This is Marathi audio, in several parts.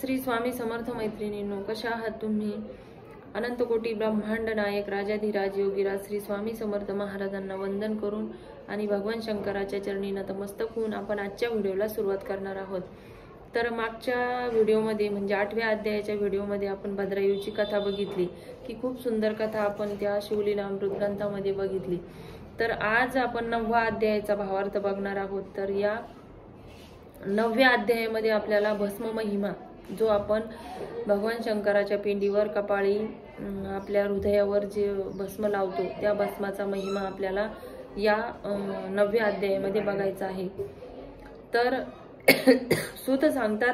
श्री स्वामी समर्थ मैत्रिणींनो, कशा आहात तुम्ही? अनंत कोटी ब्रह्मांड नायक राजाधिराज योगीराज श्री स्वामी समर्थ महाराजांना वंदन करून आणि भगवान शंकराच्या चरणी नतमस्तक होऊन आपण आजच्या व्हिडिओला सुरुवात करणार आहोत। तर मागच्या व्हिडिओमध्ये म्हणजे 8व्या अध्यायाच्या व्हिडिओमध्ये आपण भद्रायुची कथा बघितली की खूप सुंदर कथा आपण त्या शिवलीलामृत ग्रंथामध्ये बघितली। तर आज आपण 9व्या अध्यायाचा भावार्थ बघणार आहोत। तर या 9व्या अध्यायामध्ये आपल्याला भस्म महिमा जो आपण भगवान शंकराच्या पिंडीवर कपाळी आपल्या हृदयावर जे भस्म लावतो त्या भस्माचा महिमा आपल्याला या 9व्या अध्यायामध्ये बघायचा आहे। तर सूत सांगतात,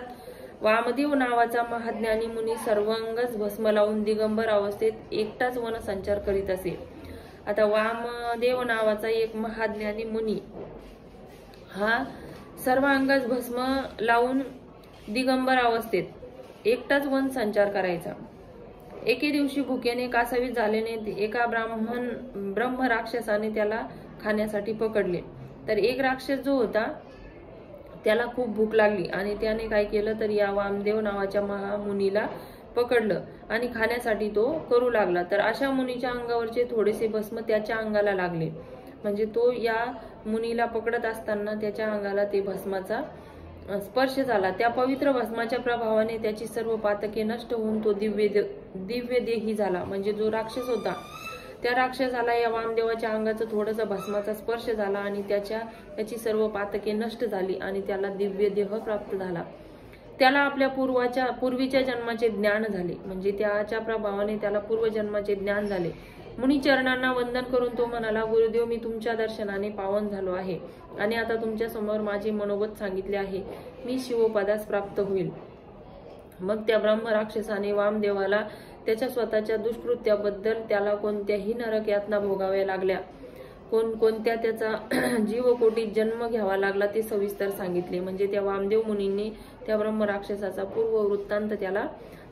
वामदेव नावाचा महाज्ञानी मुनी सर्वांगच भस्म लावून दिगंबर अवस्थेत एकटाच वन संचार करीत असे। आता वामदेव नावाचा एक महाज्ञानी मुनी हा सर्वांगच भस्म लावून दिगंबर अवस्थेत एकटाच वन संचार करायचा। एके दिवशी भुकेने कासावीस झाल्याने एका ब्रह्म राक्षसाने त्याला खाण्यासाठी पकडले। तर एक राक्षस जो होता त्याला खूप भूक लागली आणि त्याने काय केलं तर या वामदेव नावाच्या महामुनीला पकडलं आणि खाण्यासाठी तो करू लागला। तर अशा मुनीच्या अंगावरचे थोडेसे भस्म त्याच्या अंगाला लागले, म्हणजे तो या मुनीला पकडत असताना त्याच्या अंगाला ते भस्माचा स्पर्श झाला। त्या पवित्र भस्माच्या प्रभावाने त्याची सर्व पातके नष्ट होऊन तो दिव्य देही झाला। म्हणजे जो राक्षस होता त्या राक्षसाला या वामदेवाच्या अंगाचा थोडासा भस्माचा स्पर्श झाला आणि त्याची सर्व पातके नष्ट झाली आणि त्याला दिव्य देह प्राप्त झाला। त्याला आपल्या पूर्वीच्या जन्माचे ज्ञान झाले, म्हणजे त्याच्या प्रभावाने त्याला पूर्वजन्माचे ज्ञान झाले। मुनी चरणांना वंदन करून तो म्हणाला, गुरुदेव, मी तुमच्या दर्शनाने पावन झालो आहे आणि आता तुमच्या समोर माझे मनोगत सांगितले आहे, मी शिवपदास प्राप्त होईल। मग त्या ब्रह्म राक्षसाने वामदेवाला त्याच्या स्वतःच्या दुष्कृत्याबद्दल त्याला कोणत्याही नरक यातना भोगाव्या लागल्या, कोणत्या त्याचा जीवकोटीत जन्म घ्यावा लागला ते सविस्तर सांगितले। म्हणजे त्या वामदेव मुनींनी त्या ब्रह्म राक्षसाचा पूर्व वृत्तांत त्याला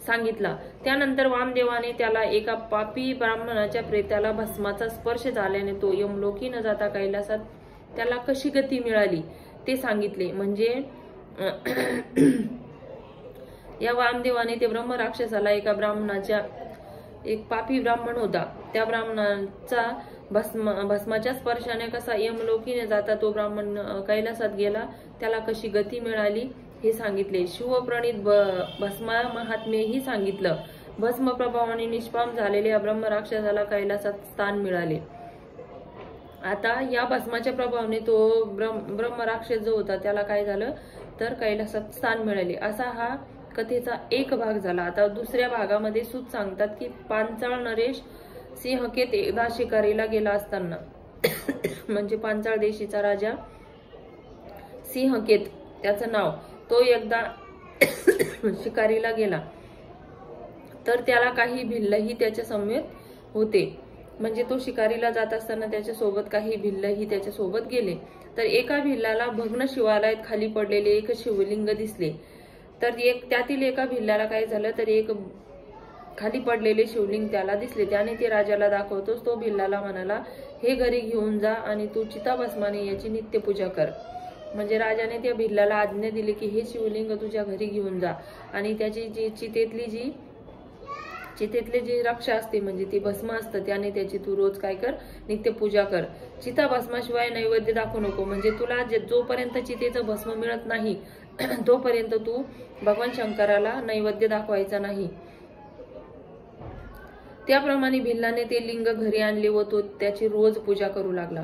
सांगितला। त्यानंतर वामदेवाने त्याला एका पापी ब्राह्मणाच्या प्रेताला भस्माचा स्पर्श झाल्याने तो यमलोकी न जाता कैलासात त्याला कशी गती मिळाली ते सांगितले। म्हणजे या वामदेवाने ते ब्रह्म राक्षसाला एका ब्राह्मणाच्या एक पापी ब्राह्मण होता त्या ब्राह्मणाचा भस्माच्या स्पर्शाने कसा यमलोकीने जाता तो ब्राह्मण कैलासात गेला त्याला कशी गती मिळाली हे सांगितले। शिवप्रणित भस्मा महात्म्यही सांगितलं। भस्म प्रभावाने निष्पाप झालेल्या ब्रह्म राक्षसाला कैलासात स्थान मिळाले। आता या भस्माच्या प्रभावाने तो ब्रह्म राक्षस जो होता त्याला काय झालं तर कैलासात स्थान मिळाले। असा हा कथेचा एक भाग झाला। आता दुसऱ्या भागामध्ये सूत सांगतात की पांचाळ नरेश सिंहकेत एकदा शिकारीला गेला असताना म्हणजे पांचाळ देशीचा राजा सिंहकेत त्याचं नाव, तो एकदा शिकारीला गेला तर त्याला काही भिल्लही त्याच्या समेत होते। म्हणजे तो शिकारीला जात असताना त्याच्या सोबत काही भिल्लही त्याच्या सोबत गेले। तर एका भिल्लाला भग्न शिवालयात खाली पडलेले एक शिवलिंग दिसले। तर त्यातील एका भिल्लाला काय झालं तर एक खाली पडलेले शिवलिंग त्याला दिसले। त्याने ते राजाला दाखवतोच तो भिल्लाला म्हणाला, हे घरी घेऊन जा आणि तू चिताभस्माने याची नित्यपूजा कर। म्हणजे राजाने त्या भिल्लाला आज्ञा दिली की हे शिवलिंग तुझ्या घरी घेऊन जा आणि त्याची जी चितेतली जी रक्षा असते म्हणजे ती भस्म असतं त्याने त्याची तू रोज काय कर नित्यपूजा कर। चिताभस्माशिवाय नैवेद्य दाखवू नको, म्हणजे तुला जोपर्यंत चितेचं भस्म मिळत नाही तोपर्यंत तू भगवान शंकराला नैवेद्य दाखवायचा नाही। त्याप्रमाणे भिल्लाने ते लिंग घरी आणले व तो त्याची रोज पूजा करू लागला।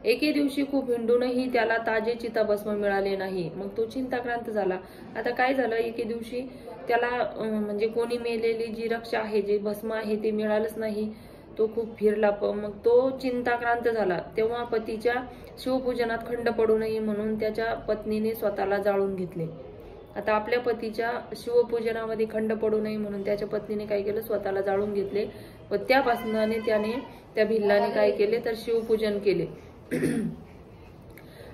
एके दिवशी खूप हिंडूनही त्याला ताजे चिताभस्म मिळाले नाही। मग तो चिंताक्रांत झाला। आता काय झालं, एके दिवशी त्याला म्हणजे कोणी मेलेली जी रक्षा आहे जे भस्म आहे ते मिळालंच नाही। तो खूप फिरला, मग तो चिंताक्रांत झाला। तेव्हा पतीच्या शिवपूजनात खंड पडू नये म्हणून त्याच्या पत्नीने स्वतःला जाळून घेतले। आता आपल्या पतीच्या शिवपूजनामध्ये खंड पडू नये म्हणून त्याच्या पत्नीने काय केलं, स्वतःला जाळून घेतले व त्यापासून त्या भिल्लाने काय केले तर शिवपूजन केले।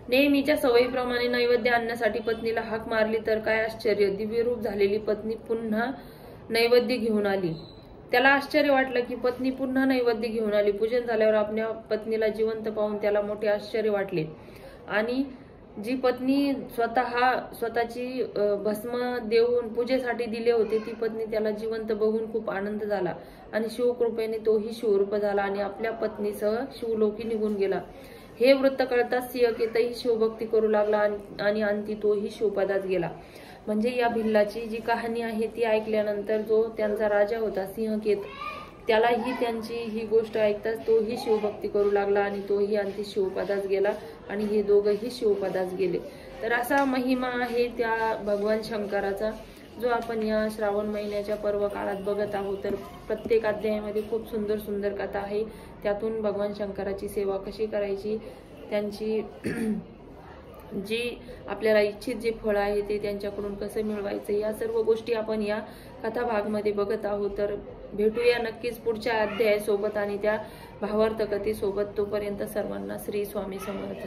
नेहमीच्या सवयीप्रमाणे नैवेद्य आणण्यासाठी पत्नीला हाक मारली तर काय आश्चर्य, दिव्य रूप झालेली पत्नी पुन्हा नैवेद्य घेऊन आली। त्याला आश्चर्य वाटलं की पत्नी पुन्हा नैवेद्य घेऊन आली। पूजन झाल्यावर आपल्या पत्नीला जिवंत पाहून त्याला मोठे आश्चर्य वाटले आणि जी पत्नी स्वतःची भस्म देऊन पूजेसाठी दिले होते, ती पत्नी त्याला जिवंत बघून खूप आनंद झाला आणि शिवकृपेने तोही शिवरूप झाला आणि आपल्या पत्नीसह शिवलोकी निघून गेला. हे वृत्त कळताच सिंहकेतही शिवभक्ती करू लागला आणि अंती तोही शिवपदात गेला. म्हणजे या भिल्लाची जी कहाणी आहे ती ऐकल्यानंतर जो त्यांचा राजा होता सिंहकेत, त्यालाही त्यांची ही गोष्ट ऐकताच तोही शिवभक्ती करू लागला आणि तोही अंती शिवपदास गेला आणि हे दोघंही शिवपदास गेले. तर असा महिमा आहे त्या भगवान शंकराचा, जो आपण या श्रावण महिन्याच्या पर्व काळात बघत आहोत. तर प्रत्येक अध्यायामध्ये खूप सुंदर सुंदर कथा आहे. त्यातून भगवान शंकराची सेवा कशी करायची, त्यांची जी आपल्याला इच्छित जे फळ आहे ते त्यांच्याकडून कसं मिळवायचं, या सर्व गोष्टी आपण या कथा भागमध्ये बघत आहोत. तर भेटूया नक्कीच पुढच्या अध्यायासोबत आणि त्या भावार्थ कथेसोबत. तोपर्यंत सर्वांना श्री स्वामी समर्थ.